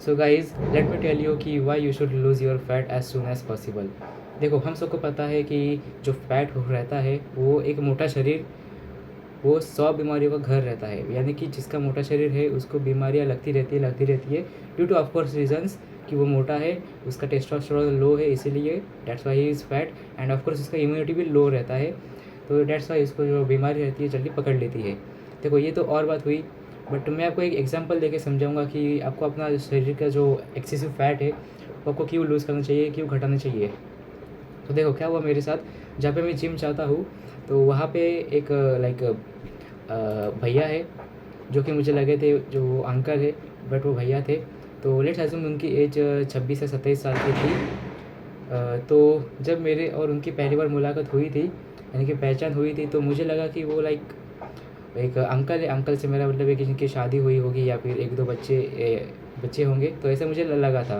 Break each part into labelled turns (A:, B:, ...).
A: So guys let me tell you कि why you should lose your fat as soon as possible. देखो, हम सबको पता है कि जो फैट रहता है वो एक मोटा शरीर, वो 100 बीमारियों का घर रहता है। यानी कि जिसका मोटा शरीर है उसको बीमारियाँ लगती रहती है ड्यू टू ऑफकोर्स रीजन्स कि वो मोटा है, उसका टेस्टोस्टेरोन लो है, इसीलिए that's why he is fat. And of course उसका इम्यूनिटी भी लो रहता है, तो दैट्स वाई उसको जो बीमारी रहती है जल्दी पकड़ लेती है। देखो, ये तो और बात हुई, बट मैं आपको एक एग्जांपल देके समझाऊंगा कि आपको अपना शरीर का जो एक्सेसिव फैट है वो आपको क्यों लूज़ करना चाहिए, क्यों घटाना चाहिए। तो देखो क्या हुआ मेरे साथ, जहाँ पे मैं जिम चाहता हूँ तो वहाँ पे एक लाइक भैया है जो कि मुझे लगे थे जो अंकल है, बट वो भैया थे। तो लेट्स अज्यूम उनकी एज 26 से 27 साल की थी। तो जब मेरे और उनकी पहली बार मुलाकात हुई थी, यानी कि पहचान हुई थी, तो मुझे लगा कि वो लाइक एक अंकल है। अंकल से मेरा मतलब है कि जिनकी शादी हुई होगी या फिर एक दो बच्चे होंगे, तो ऐसा मुझे लगा था।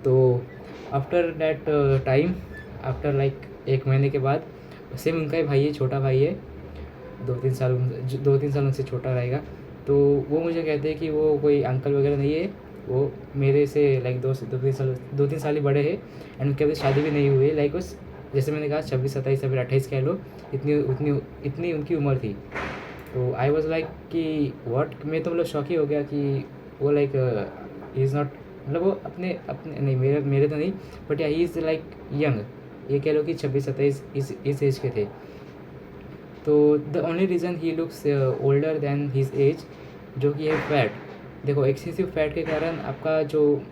A: तो after that time, after like 1 महीने के बाद, सेम उनका ही भाई है, छोटा भाई है, 2-3 साल उनसे छोटा रहेगा। तो वो मुझे कहते हैं कि वो कोई अंकल वगैरह नहीं है, वो मेरे से लाइक 2-3 साल ही बड़े हैं। एंड उनके अभी शादी भी नहीं हुई है, लाइक उस जैसे मैंने कहा 26-27 या फिर 28 कह लो, इतनी उतनी इतनी उनकी उम्र थी। तो आई वॉज लाइक कि व्हाट, मैं तो मतलब शॉक ही हो गया कि वो लाइक ही इज़ नॉट, मतलब वो अपने अपने नहीं, मेरे तो नहीं, बट या ही इज़ लाइक यंग, ये कह लो कि 26-27 इस एज के थे। तो the only reason he looks older than his age, जो कि है फैट। देखो, एक्सेसिव फैट के कारण आपका जो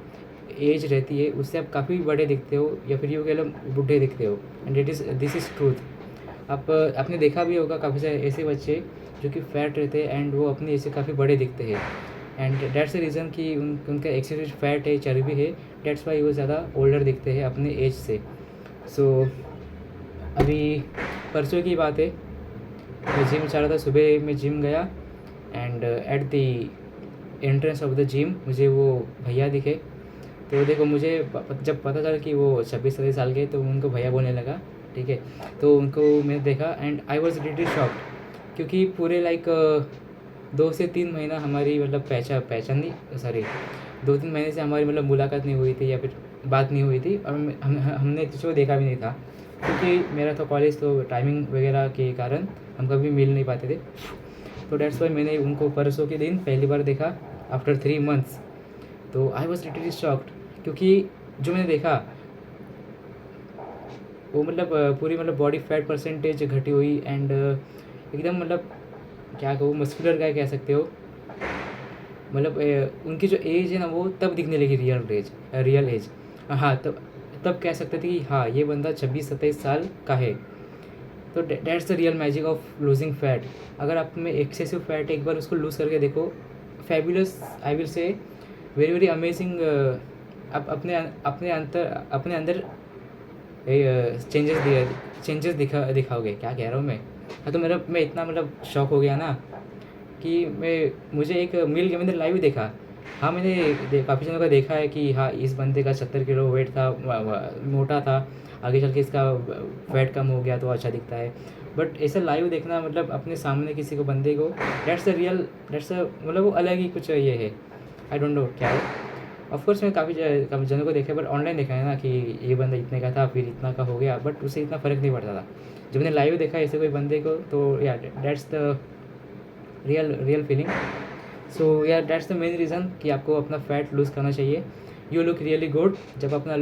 A: एज रहती है उससे आप काफ़ी बड़े दिखते हो, या फिर यूँ कह लो बूढ़े दिखते हो। And this is truth. आपने देखा भी होगा काफ़ी सारे ऐसे बच्चे जो कि फैट रहते हैं एंड वो अपनी एज से काफ़ी बड़े दिखते हैं। एंड दैट्स द रीज़न कि उनका एक्सेसिव फैट है, चर्बी है, दैट्स वाई वो ज़्यादा ओल्डर दिखते हैं अपने एज से। सो अभी परसों की बात है, मैं जिम जा रहा था, सुबह मैं जिम गया and at the entrance of the gym मुझे वो भैया दिखे। तो देखो, मुझे जब पता चला कि वो 26-27 साल के, तो उनको भैया बोलने लगा, ठीक है। तो उनको मैंने देखा and I was little shocked, क्योंकि पूरे लाइक 2 से 3 महीना हमारी मतलब पहचान नहीं, सॉरी, 2-3 महीने से हमारी मतलब मुलाकात नहीं हुई थी या फिर बात नहीं हुई थी, और हमने किसी को देखा भी नहीं था, क्योंकि मेरा तो कॉलेज, तो टाइमिंग वगैरह के कारण हम कभी मिल नहीं पाते थे। तो डेट्स वाई मैंने उनको परसों के दिन पहली बार देखा आफ्टर 3 मंथ्स। तो आई वॉज लिटरली शॉक्ड, क्योंकि जो मैंने देखा वो मतलब पूरी मतलब बॉडी फैट परसेंटेज घटी हुई एंड एकदम मतलब क्या कहूँ, मस्कुलर गाय कह सकते हो। मतलब उनकी जो एज है ना वो तब दिखने लगी, रियल एज। हाँ, तब कह सकते थे कि हाँ, ये बंदा 26-27 साल का है। तो that's the real magic of losing fat. अगर आप में एक्सेसिव फैट एक बार उसको लूज़ करके देखो, fabulous, I will say very very amazing. आप अपने अंदर चेंजेस दिखाओगे। क्या कह रहा हूँ मैं। हाँ, तो मैं इतना मतलब शॉक हो गया ना कि मुझे एक मिल गया, मैंने लाइव देखा। हाँ, मैंने काफ़ी जनों का देखा है कि हाँ, इस बंदे का 70 किलो वेट था, मोटा था, आगे चल के इसका फैट कम हो गया तो अच्छा दिखता है। बट ऐसा लाइव देखना, मतलब अपने सामने किसी को, बंदे को, दैट्स अ मतलब वो अलग ही कुछ ये है। आई डोंट नो क्या है। ऑफकोर्स मैं काफ़ी जनों को देखा है, बट ऑनलाइन देखा है ना कि ये बंदा इतने का था फिर इतना का हो गया, बट उससे इतना फ़र्क नहीं पड़ता था। जब मैंने लाइव देखा ऐसे कोई बंदे को, तो या दैट्स द रियल फीलिंग। सो या दैट्स द मेन रीज़न कि आपको अपना फ़ैट लूज़ करना चाहिए। यू लुक रियली गुड जब अपना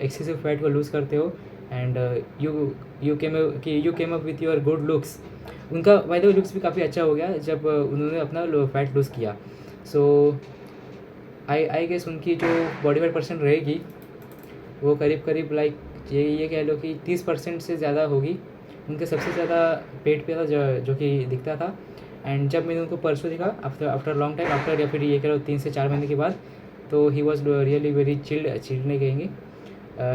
A: एक्सेसिव फैट को लूज़ करते हो। And you came up with your good looks. उनका बाय द वे लुक्स भी काफ़ी अच्छा हो गया जब उन्होंने अपना फैट लूज़ किया। सो आई गेस उनकी जो बॉडी वेट परसेंट रहेगी वो करीब करीब लाइक ये कह लो कि 30% से ज़्यादा होगी। उनके सबसे ज़्यादा पेट पे था जो कि दिखता था। एंड जब मैंने उनको परसों देखा, आफ्टर लॉन्ग टाइम, आफ्टर या फिर ये कह लो 3 से 4 महीने के बाद, तो he was really very chilled नहीं कहेंगे,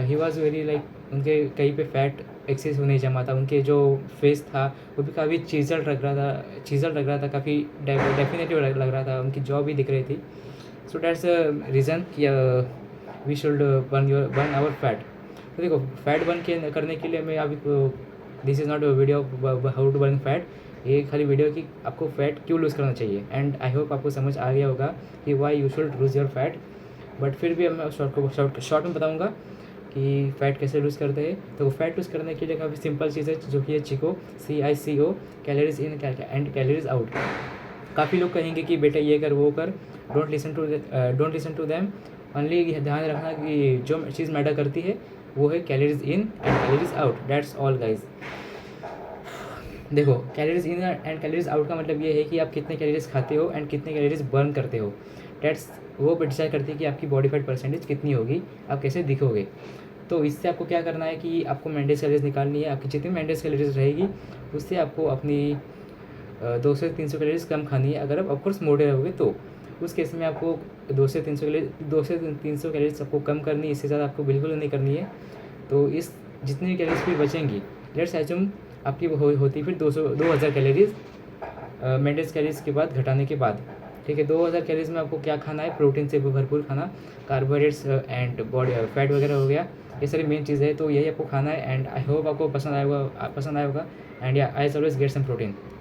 A: ही वॉज वेरी लाइक उनके कहीं पे फैट एक्सेस नहीं जमा था। उनके जो फेस था वो भी काफ़ी चीज़ल लग रहा था, काफ़ी डेफिनेटिव लग रहा था, उनकी जॉ भी दिख रही थी। सो दैट्स रीज़न कि we should burn our fat. तो देखो, फैट बर्न करने के लिए मैं अभी, this is not a video how to burn fat, ये खाली वीडियो कि आपको फैट क्यों लूज़ करना चाहिए। एंड आई होप आपको समझ आ गया होगा कि why you should lose your fat. But फिर भी अब मैं शॉर्ट में बताऊँगा कि फ़ैट कैसे लूज़ करते हैं। तो फैट लूज़ करने के लिए काफ़ी सिंपल चीज़ है जो कि है Chico, CICO, calories in and calories out. काफ़ी लोग कहेंगे कि बेटा ये कर वो कर, don't listen to them. Only ध्यान रखना कि जो चीज़ मैटर करती है वो है calories in and calories out, that's all guys. देखो, calories in and calories out का मतलब ये है कि आप कितने कैलोरीज़ खाते हो एंड कितने कैलोरीज़ बर्न करते हो। डेट्स वो डिसाइड करती है कि आपकी बॉडी फैट परसेंटेज कितनी होगी, आप कैसे दिखोगे। तो इससे आपको क्या करना है कि आपको मेंटेनेंस कैलोरीज़ निकालनी है। आपकी जितनी मेंटेनेंस कैलोरीज़ रहेगी उससे आपको अपनी 200 से 300 कैलोरीज़ कम खानी है। अगर आप ऑफकोर्स मोटे रहोगे तो उस केस में आपको 200 से 300 कैलोरीज़ आपको कम करनी है, इससे ज़्यादा आपको बिल्कुल नहीं करनी है। तो इस जितनी भी कैलोरीज़ फिर बचेंगी, लेट्स एज्यूम आपकी होती फिर 2000 कैलोरीज़ मेंटेनेंस कैलोरीज़ के बाद घटाने के बाद, ठीक है। 2000 कैलोरीज़ में आपको क्या खाना है, प्रोटीन से भरपूर खाना, कार्बोहाइड्रेट्स एंड बॉडी फैट वगैरह हो गया, ये सारी मेन चीज़ है। तो यही आपको खाना है एंड आई होप आपको पसंद आया होगा एंड या I always get some protein.